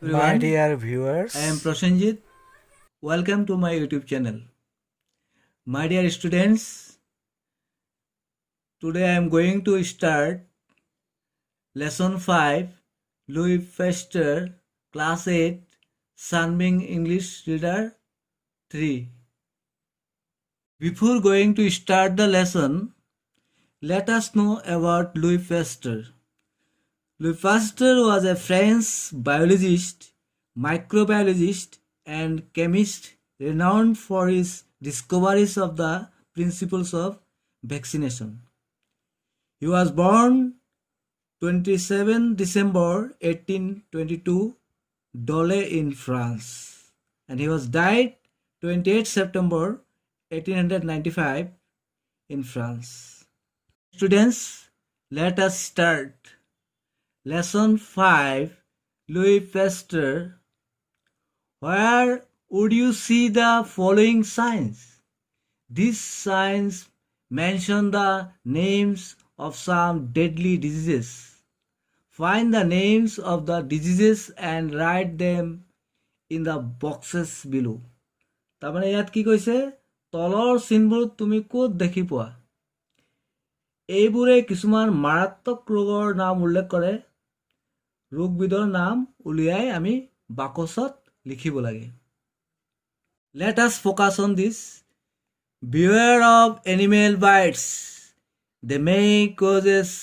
My Everyone, dear I am viewers, Prosenjit. Welcome to my YouTube channel. My dear students, today I am going to start lesson 5, Louis Pasteur, class 8, Sunbeam English Reader 3. Before going to start the lesson, let us know about Louis Pasteur. Louis Pasteur was a French biologist, microbiologist, and chemist renowned for his discoveries of the principles of vaccination. He was born 27 December 1822, Dole in France, and he was died 28 September 1895 in France. Students, let us start. Lesson 5, Louis Pasteur. Where would you see the following signs? These signs mention the names of some deadly diseases. Find the names of the diseases and write them in the boxes below. তাৰমানে ইয়াত কি কৈছে, তলৰ চিনবোৰ তুমি ক'ত দেখি পোৱা? এইবোৰে কিছুমান মাৰাত্মক ৰোগৰ নাম উল্লেখ কৰে। ৰোগবিধৰ নাম উলিয়াই আমি বাকচত লিখিব লাগে। Let us focus on this. Beware of animal bites. They may cause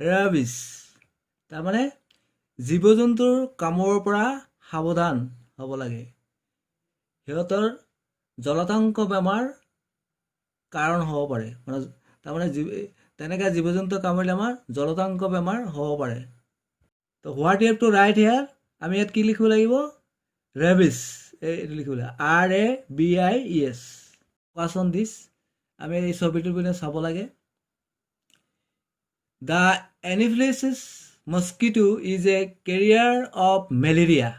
rabies. তাৰমানে জীৱ জন্তুৰ কামোৰৰ পৰা সাৱধান হ'ব লাগে। সিহঁতৰ জলাতংক বেমাৰ কাৰণ হ'ব পাৰে। তাৰমানে তেনেকৈ জীৱ জন্তু কামুৰিলে আমাৰ জলাতংক বেমাৰ হ'ব পাৰে। তো what you have to write here, আমি ইয়াত কি লিখিব লাগিব? ৰেবিছ, এইটো লিখিব লাগিব, RABIES। ফ'কাছ অন দিছ, আমি এই ছবিটোৰ পিনে চাব লাগে। The Anopheles mosquito is a carrier of malaria.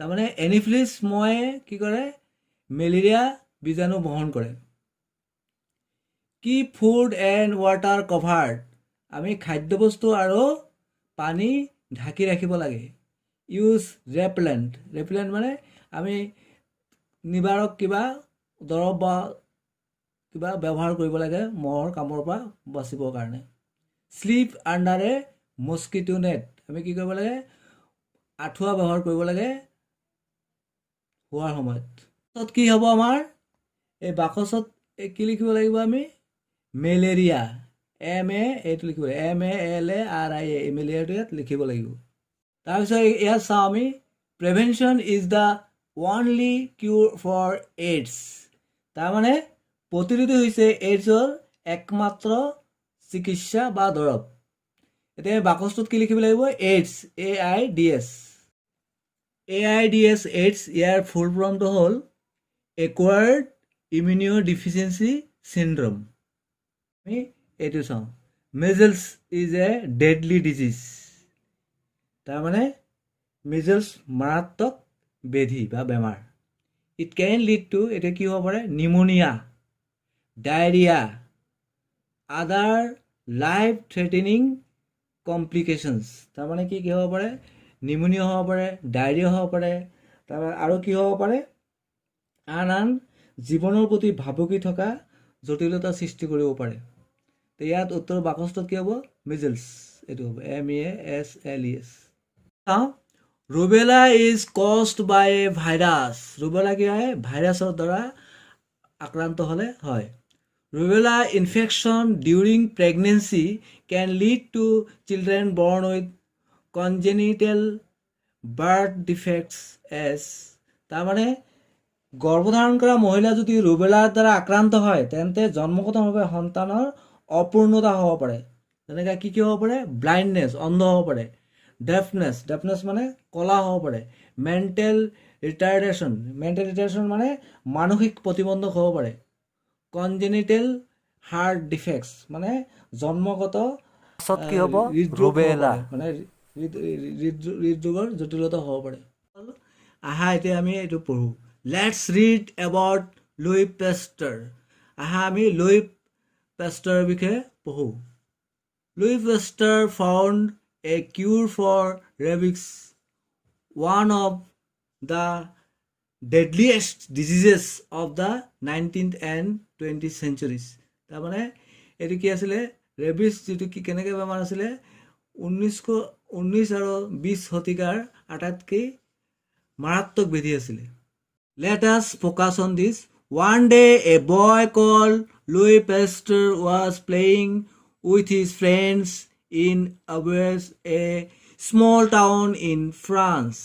তাৰমানে এনিফিলিছ মহে কি কৰে? মেলেৰিয়া বীজাণু বহন কৰে। কি ফুড এণ্ড ৱাটাৰ কভাৰ্ড, আমি খাদ্যবস্তু আৰু পানী ঢাকি ৰাখিব লাগে। ইউজ ৰেপেলেণ্ট, ৰেপেলেণ্ট মানে আমি নিবাৰক কিবা দৰৱ বা কিবা ব্যৱহাৰ কৰিব লাগে মহৰ কামৰ পৰা বাচিবৰ কাৰণে। শ্লিপ আণ্ডাৰ এ মস্কিটো নেট, আমি কি কৰিব লাগে? আঁঠুৱা ব্যৱহাৰ কৰিব লাগে শোৱাৰ সময়ত। তাত কি হ'ব আমাৰ? এই বাকচত কি লিখিব লাগিব আমি? মেলেৰিয়া, এইটো লিখিব লাগিব, MALARIA, এই মেলেৰিয়াটো ইয়াত লিখিব লাগিব। তাৰপিছত ইয়াত চাওঁ আমি, prevention is the only cure for AIDS. তাৰমানে প্ৰতিৰোধী হৈছে এইডছৰ একমাত্ৰ চিকিৎসা বা দৰৱ। এতিয়া বাকচটোত কি লিখিব লাগিব? AIDS, AIDS, AIDS. ইয়াৰ ফুল ফৰ্মটো হ'ল একুৱাৰ্ড ইমিউনোডেফিচিয়েঞ্চি চিণ্ড্ৰম। আমি এইটো চাওঁ, measles is a deadly disease. তাৰমানে মেজেলছ মাৰাত্মক ব্যাধি বা বেমাৰ। ইট কেন লিড টু, এতিয়া কি হ'ব পাৰে? নিউমনিয়া, ডায়েৰিয়া, আদাৰ লাইফ থ্ৰেটেনিং কমপ্লিকেশ্যনছ। তাৰমানে কি হ'ব পাৰে? নিউমনিয়া হ'ব পাৰে, ডায়েৰিয়া হ'ব পাৰে, তাৰপৰা আৰু কি হ'ব পাৰে? আন জীৱনৰ প্ৰতি ভাবুকি থকা জটিলতা সৃষ্টি কৰিব পাৰে। তো ইয়াত উত্তৰ বাকচটোত কি হ'ব? মিজেলছ, এইটো হ'ব MEASLES। চাওঁ, rubella is caused by a virus. Rubella কি হয়? ভাইৰাছৰ দ্বাৰা আক্ৰান্ত হ'লে হয়। Rubella infection during pregnancy can lead to children born with congenital birth defects এছ। তাৰমানে গৰ্ভধাৰণ কৰা মহিলা যদি ৰুবেলাৰ দ্বাৰা আক্ৰান্ত হয়, তেন্তে জন্মগতভাৱে সন্তানৰ অপূৰ্ণতা হ'ব পাৰে। যেনেকৈ কি হ'ব পাৰে? ব্লাইণ্ডনেছ, অন্ধ হ'ব পাৰে। ডেফনেছ মানে কলা হ'ব পাৰে। মেণ্টেল ৰিটাৰ্ডেশ্যন মানে মানসিক প্ৰতিবন্ধক হ'ব পাৰে। কনজেনিটেল হাৰ্ট ডিফেক্টছ মানে জন্মগত পাছত কি হ'ব? হৃদৰোগ হ'ব ৰুবেলা। পাৰে, মানে হৃদৰোগৰ জটিলতা হ'ব পাৰে। আহা এতিয়া আমি এইটো পঢ়োঁ। Let's read about Louis Pasteur. আহা আমি লুই পেষ্টাৰৰ বিষয়ে পঢ়োঁ। Louis Pasteur found a cure for rabies one of the deadliest diseases of the 19th and 20th centuries. তাৰমানে এইটো কি আছিলে ৰেবিছ যিটো কি কেনেকৈ বেমাৰ আছিলে 19 আৰু 20 শতিকাৰ আটাইতকৈ মাৰাত্মক ব্যাধি আছিলে. Let us focus on this. One day a boy called Louis Pasteur was playing with his friends in Aubers, a small town in France.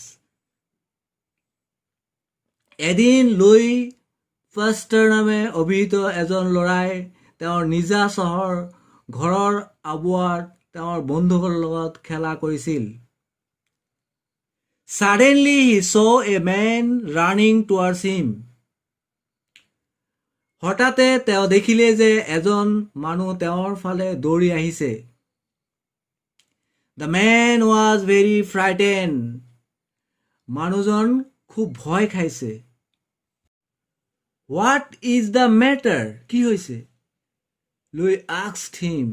এদিন লুই পাষ্টাৰ নামে অভিহিত এজন ল'ৰাই তেওঁৰ নিজা ঘৰৰ আবুৱাত তেওঁৰ বন্ধুসকলৰ লগত খেলা কৰিছিল. Suddenly he saw a man running towards him. হঠাতে তেওঁ দেখিলে যে এজন মানুহ তেওঁৰ ফালে দৌৰি আহিছে. The man was very frightened. মানুহজন খুব ভয় খাইছে. What is the matter? কি হৈছে? Louis asked him.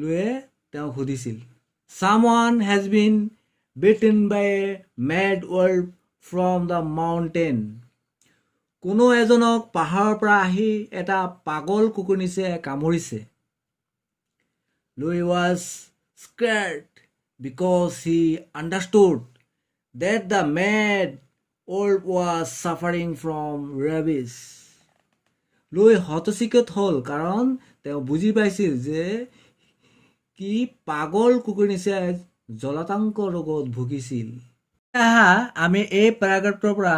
Louis তেওঁক সুধিছিল. Someone has been bitten by a mad wolf from the mountain. কোনো এজনক পাহাৰৰ পৰা আহি এটা পাগল কুকুৰনিছে কামুৰিছে. Louis was scared because he understood that the mad wolf was suffering from rabies. Louis হতচিকিত হ'ল কাৰণ তেওঁ বুজি পাইছিল যে কি পাগল কুকুৰনিছে জলাতংক ৰোগত ভুগিছিল. আমি এই পেৰাগ্ৰাফটোৰ পৰা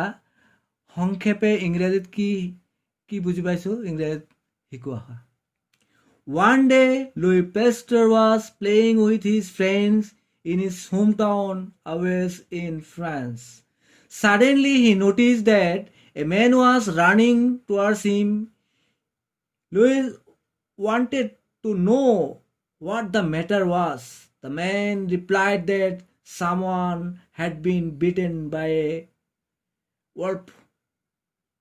সংক্ষেপে ইংৰাজীত কি বুজি পাইছো ইংৰাজীত শিকোৱা হয়. One day Louis Pasteur was playing with his friends in his hometown Aubers in France. Suddenly he noticed that a man was running towards him. Louis wanted to know what the matter was. The man replied that someone had been bitten by a wolf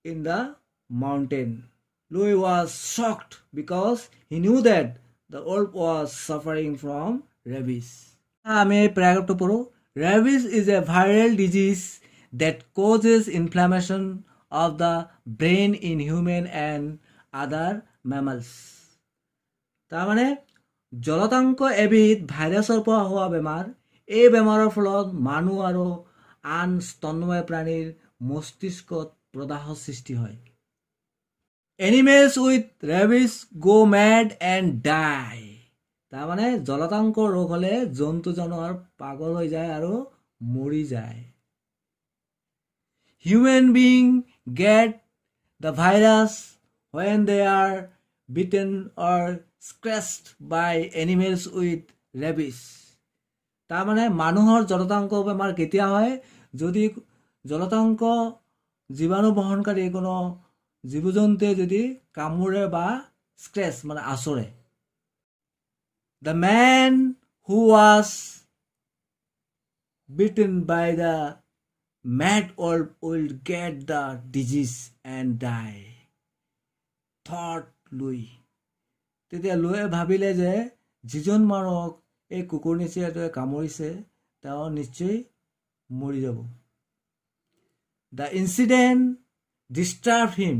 in the mountain. Louis was shocked because he knew that the wolf was suffering from rabies. আমি প্যারাগ্রাফটো পড়ো. Rabies is a viral disease that causes inflammation of the brain in human and other mammals. তাৰমানে জলাতংক এবিধ ভাইৰাছৰ পৰা হোৱা বেমাৰ. এই বেমাৰৰ ফলত মানুহ আৰু আন স্তন্যপায়ী প্ৰাণীৰ মস্তিষ্কত প্ৰদাহ সৃষ্টি হয়. Animals with rabies go mad and die. তাৰমানে জলাতংক ৰোগ হ'লে জন্তু জানোৱাৰ পাগল হৈ যায় আৰু মৰি যায়. Human beings get the virus when they are bitten or scratched by animals with rabies. তাৰমানে মানুহৰ জলাতংক বেমাৰ কেতিয়া হয় যদি জলাতংক জীৱাণু বহনকাৰী কোনো জীৱ জন্তুৱে যদি কামুৰে বা স্ক্ৰেচ মানে আচৰে. The man who was bitten by the mad wolf will get the disease and die, thought Louis. তেতিয়া লুইয়ে ভাবিলে যে যিজন মানুহক এই কুকুৰনিচিয়াটোৱে কামুৰিছে তেওঁ নিশ্চয় মৰি যাব. The incident disturbed him.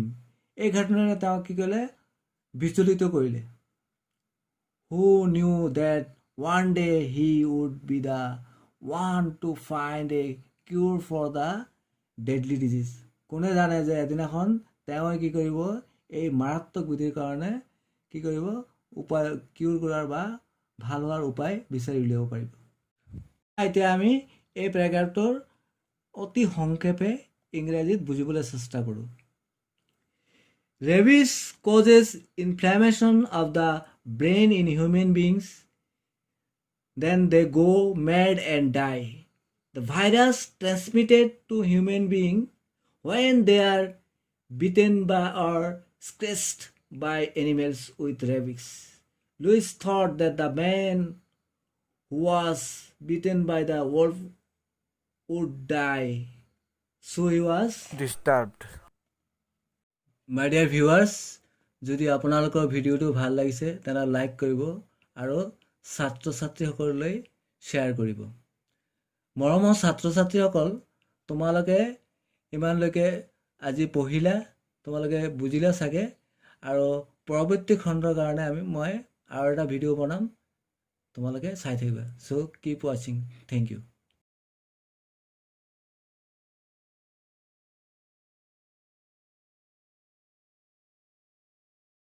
এই ঘটনাৰে তেওঁ কি কৰিলে বিচলিত কৰিলে. Who knew that one day he would be the one to find a cure for the deadly disease. কোনে জানে যে এদিনাখন তেওঁ কি কৰিব এই মাৰাত্মক ব্যাধিৰ কাৰণে কি কৰিব উপায় কিউৰ কৰাৰ বা ভাল হোৱাৰ উপায় বিচাৰি উলিয়াব পাৰিব. এতিয়া আমি এই প্যাৰাগ্ৰাফটোৰ অতি সংক্ষেপে ইংৰাজীত বুজিবলৈ চেষ্টা কৰোঁ. Rabies causes inflammation of the brain in human beings. Then they go mad and die. The virus transmitted to human beings when they are bitten by or scratched by animals with rabies. Louis thought that the man who was bitten by the wolf would die. So he was disturbed. My dear viewers, যদি আপোনালোকৰ ভিডিঅ'টো ভাল লাগিছে তেনে like কৰিব আৰু ছাত্ৰ ছাত্ৰীসকললৈ share কৰিব. মৰমৰ ছাত্ৰ ছাত্ৰীসকল, তোমালোকে ইমানলৈকে আজি পঢ়িলা, তোমালোকে বুজিলা চাগে, আৰু পৰৱৰ্তী খণ্ডৰ কাৰণে মই আৰু এটা ভিডিঅ' বনাম, তোমালোকে চাই থাকিবা। চ' কিপ ৱাচিং, থেংক ইউ।